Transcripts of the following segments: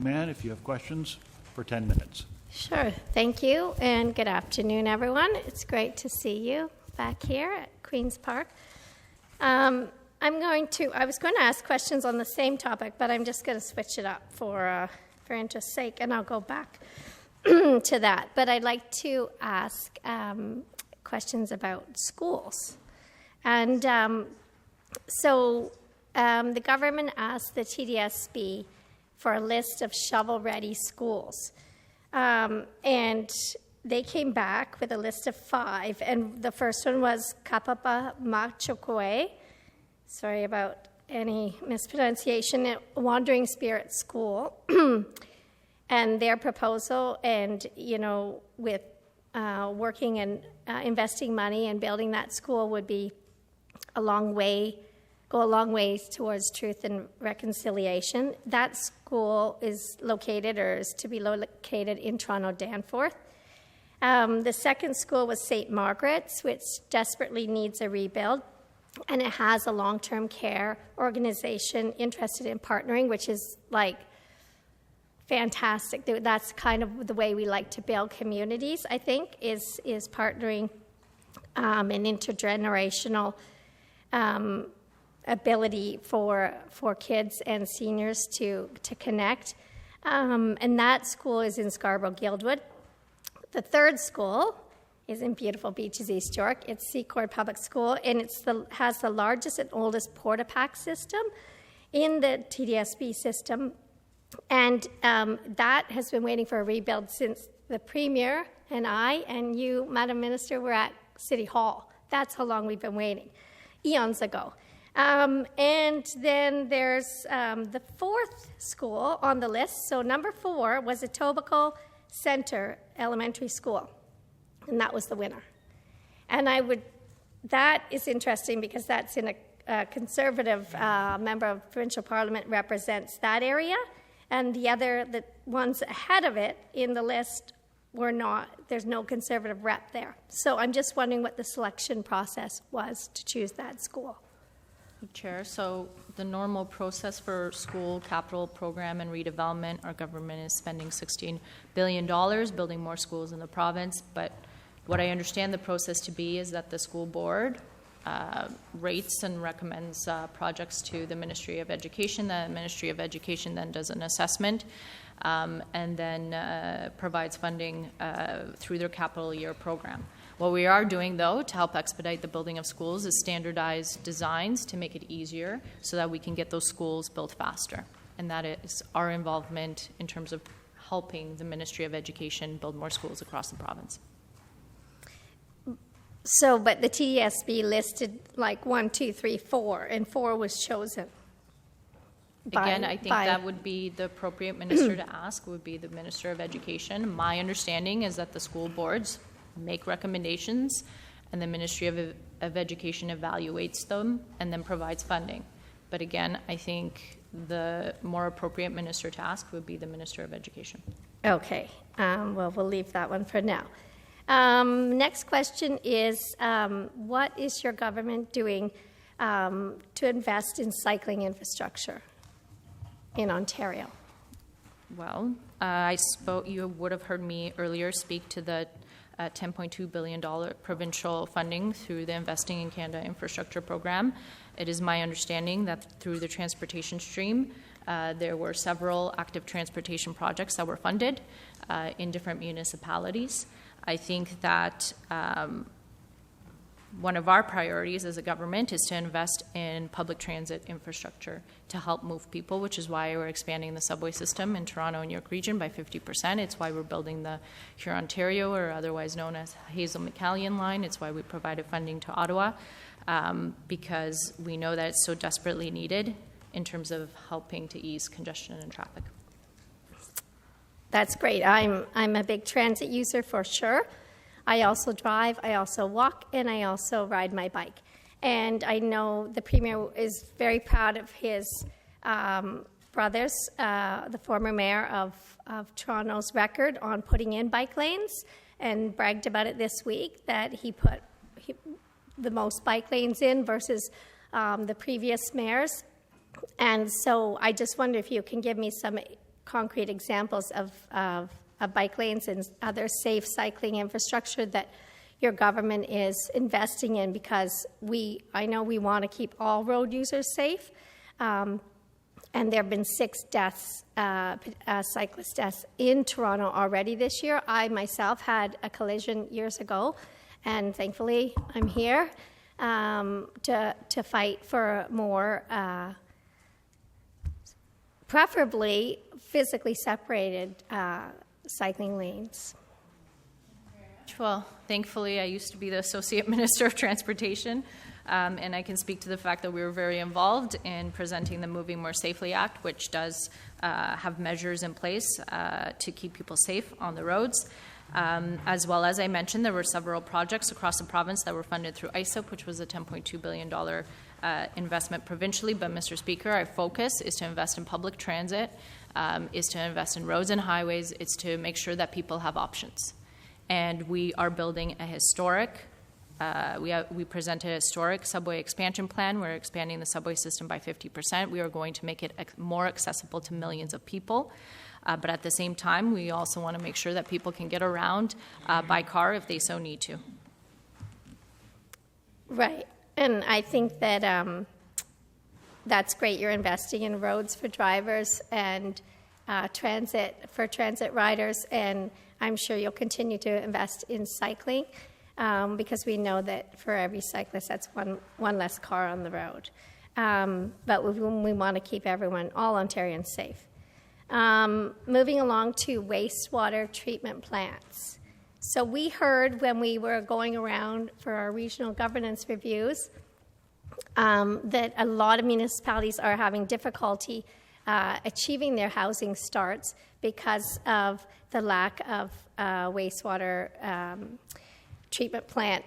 McMahon, if you have questions, for 10 minutes. Sure. Thank you, and good afternoon, everyone. It's great to see you back here at Queen's Park. I was going to ask questions on the same topic, but I'm just going to switch it up for interest's sake, and I'll go back to that. But I'd like to ask questions about schools. And the government asked the TDSB for a list of shovel-ready schools. And they came back with a list of 5, and the first one was Kapapa Machokoe. Sorry about any mispronunciation, Wandering Spirit School. And their proposal, and, with working and investing money and building that school would be go a long way towards truth and reconciliation. That school is to be located in Toronto Danforth. The second school was St. Margaret's, which desperately needs a rebuild, and it has a long-term care organization interested in partnering, which is fantastic. That's kind of the way we like to build communities, I think, is partnering an intergenerational ability for kids and seniors to connect. And that school is in Scarborough-Guildwood. The third school is in beautiful Beaches, East York. It's Secord Public School, and has the largest and oldest porta-pack system in the TDSB system. And that has been waiting for a rebuild since the Premier and I and you, Madam Minister, were at City Hall. That's how long we've been waiting, eons ago. And then there's the fourth school on the list. So number 4 was Etobicoke Centre Elementary School, and that was the winner. And that is interesting because that's in a conservative member of provincial parliament represents that area, and the ones ahead of it in the list were not. There's no conservative rep there. So I'm just wondering what the selection process was to choose that school. Chair, so the normal process for school capital program and redevelopment, our government is spending $16 billion building more schools in the province, but what I understand the process to be is that the school board rates and recommends projects to the Ministry of Education. The Ministry of Education then does an assessment and then provides funding through their capital year program. What we are doing, though, to help expedite the building of schools is standardize designs to make it easier so that we can get those schools built faster. And that is our involvement in terms of helping the Ministry of Education build more schools across the province. So, but the TDSB listed 1, 2, 3, 4, and 4 was chosen. Again, I think that would be the appropriate minister to ask, would be the Minister of Education. My understanding is that the school boards make recommendations, and the Ministry of Education evaluates them and then provides funding. But again, I think the more appropriate minister to ask would be the Minister of Education. Okay. Well, we'll leave that one for now. Next question is, what is your government doing to invest in cycling infrastructure in Ontario? Well, you would have heard me earlier speak to the $10.2 billion provincial funding through the Investing in Canada Infrastructure Program. It is my understanding that through the transportation stream, there were several active transportation projects that were funded in different municipalities. I think that one of our priorities as a government is to invest in public transit infrastructure to help move people, which is why we're expanding the subway system in Toronto and York Region by 50%. It's why we're building the Huron-Ontario, or otherwise known as Hazel-McCallion line. It's why we provided funding to Ottawa, because we know that it's so desperately needed in terms of helping to ease congestion and traffic. That's great. I'm a big transit user for sure. I also drive, I also walk, and I also ride my bike. And I know the Premier is very proud of his brothers, the former mayor of Toronto's record on putting in bike lanes, and bragged about it this week that he put the most bike lanes in versus the previous mayors. And so I just wonder if you can give me some concrete examples of bike lanes and other safe cycling infrastructure that your government is investing in, because I know we want to keep all road users safe. And there have been 6 deaths, cyclist deaths in Toronto already this year. I myself had a collision years ago, and thankfully I'm here to fight for more, preferably physically separated cycling lanes. Well, thankfully, I used to be the Associate Minister of Transportation, and I can speak to the fact that we were very involved in presenting the Moving More Safely Act, which does have measures in place to keep people safe on the roads. As well as I mentioned, there were several projects across the province that were funded through SCHICP, which was a $10.2 billion investment provincially. But, Mr. Speaker, our focus is to invest in public transit, is to invest in roads and highways, it's to make sure that people have options. And we are building a historic, we presented a historic subway expansion plan. We're expanding the subway system by 50%. We are going to make it more accessible to millions of people. But at the same time, we also want to make sure that people can get around by car if they so need to. Right. And I think that that's great. You're investing in roads for drivers and transit for transit riders, and I'm sure you'll continue to invest in cycling because we know that for every cyclist, that's one less car on the road. But we want to keep everyone, all Ontarians, safe. Moving along to wastewater treatment plants. So we heard when we were going around for our regional governance reviews that a lot of municipalities are having difficulty achieving their housing starts because of the lack of wastewater treatment plant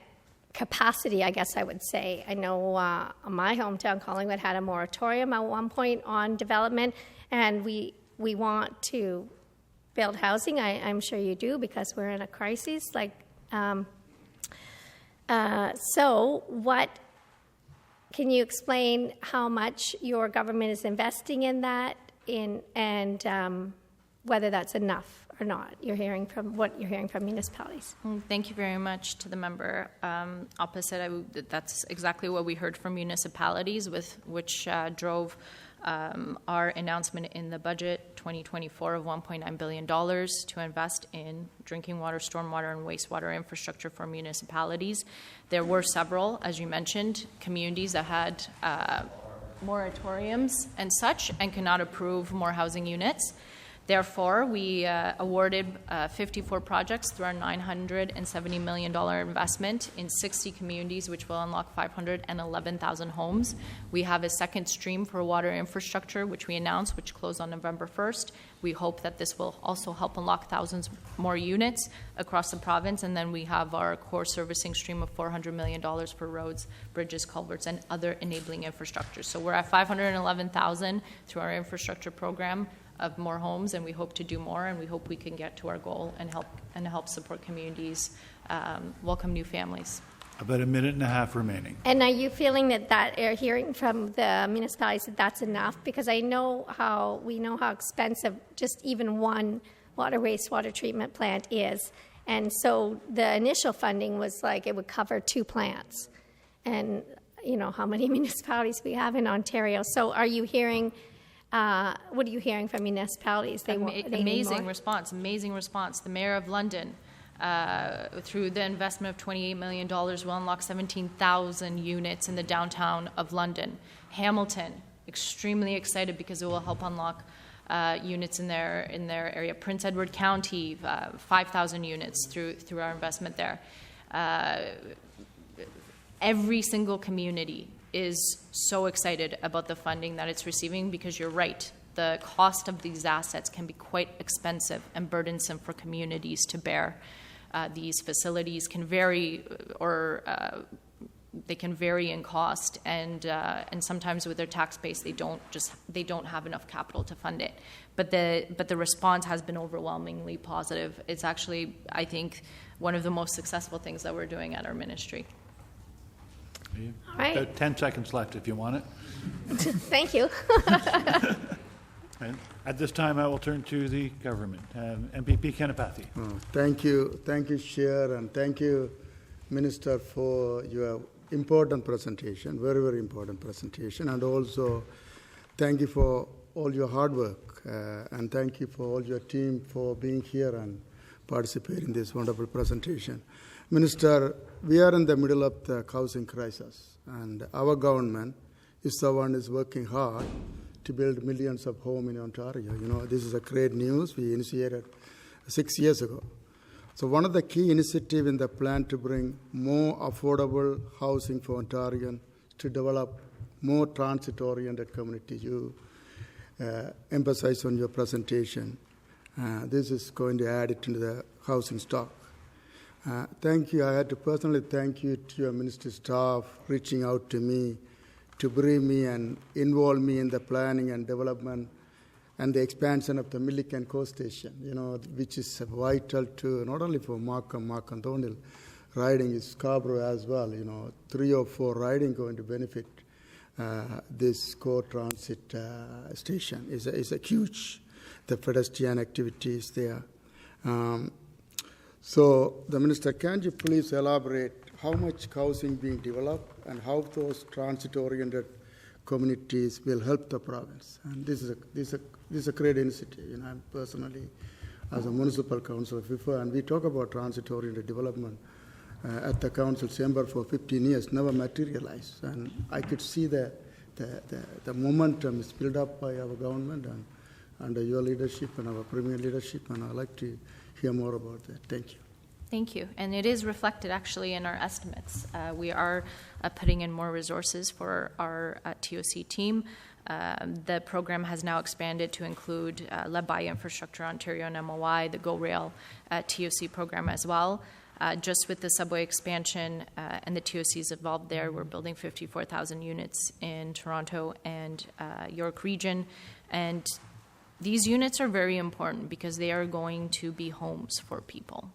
capacity, I guess I would say. I know my hometown, Collingwood, had a moratorium at one point on development, and we want to build housing. I'm sure you do, because we're in a crisis. So what can you explain how much your government is investing in that, and whether that's enough or not? What you're hearing from municipalities. Thank you very much to the member opposite. That's exactly what we heard from municipalities, which drove our announcement in the budget 2024 of $1.9 billion to invest in drinking water, stormwater, and wastewater infrastructure for municipalities. There were several, as you mentioned, communities that had moratoriums and such and cannot approve more housing units. Therefore, we awarded 54 projects through our $970 million investment in 60 communities, which will unlock 511,000 homes. We have a second stream for water infrastructure, which we announced, which closed on November 1st. We hope that this will also help unlock thousands more units across the province. And then we have our core servicing stream of $400 million for roads, bridges, culverts, and other enabling infrastructure. So we're at 511,000 through our infrastructure program of more homes, and we hope to do more, and we hope we can get to our goal and help support communities welcome new families. About a minute and a half remaining. And are you feeling that you're hearing from the municipalities that that's enough? Because we know how expensive just even one wastewater treatment plant is, and so the initial funding was like it would cover 2 plants, and you know how many municipalities we have in Ontario. So are you hearing? What are you hearing from municipalities? Amazing response. The Mayor of London, through the investment of $28 million, will unlock 17,000 units in the downtown of London. Hamilton, extremely excited because it will help unlock units in their area. Prince Edward County, 5,000 units through our investment there. Every single community is so excited about the funding that it's receiving, because you're right, the cost of these assets can be quite expensive and burdensome for communities to bear. These facilities can vary, they can vary in cost, and sometimes with their tax base they don't have enough capital to fund it. But the response has been overwhelmingly positive. It's actually, I think, one of the most successful things that we're doing at our ministry. All right. About 10 seconds left if you want it. Thank you. And at this time, I will turn to the government. MPP Kenapathy. Thank you, Chair, and thank you, Minister, for your important presentation, very, very important presentation, and also thank you for all your hard work, and thank you for all your team for being here and participating in this wonderful presentation. Minister, we are in the middle of the housing crisis, and our government is the one who is working hard to build millions of homes in Ontario. You know, this is a great news. We initiated 6 years ago. So one of the key initiatives in the plan to bring more affordable housing for Ontarians, to develop more transit-oriented communities. You emphasize on your presentation. This is going to add it into the housing stock. Thank you. I had to personally thank you to your ministry staff reaching out to me to bring me and involve me in the planning and development and the expansion of the Milliken Coast Station, you know, which is vital to not only for Markham Donald riding, is Scarborough as well. You know, 3 or 4 riding going to benefit this core transit station. Is a huge, the pedestrian activities there. So the Minister, can you please elaborate how much housing being developed and how those transit-oriented communities will help the province? And this is a great initiative. You know, I'm personally, as a municipal council before, and we talk about transit-oriented development at the council chamber for 15 years, never materialized. And I could see the momentum is built up by our government and under your leadership and our premier leadership, and I'd like to hear more about that. Thank you. Thank you. And it is reflected actually in our estimates. We are putting in more resources for our TOC team. The program has now expanded to include, led by Infrastructure Ontario and MOI, the GO Rail TOC program as well. Just with the subway expansion and the TOCs involved there, we're building 54,000 units in Toronto and York region. And these units are very important because they are going to be homes for people.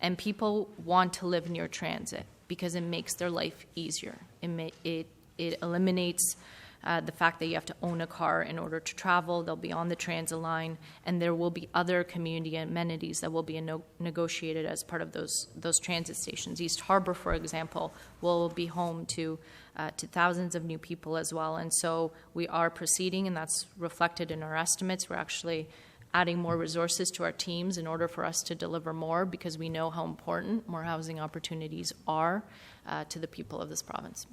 And people want to live near transit because it makes their life easier. It eliminates the fact that you have to own a car in order to travel. They'll be on the transit line, and there will be other community amenities that will be negotiated as part of those transit stations. East Harbour, for example, will be home to thousands of new people as well. And so we are proceeding, and that's reflected in our estimates. We're actually adding more resources to our teams in order for us to deliver more, because we know how important more housing opportunities are to the people of this province.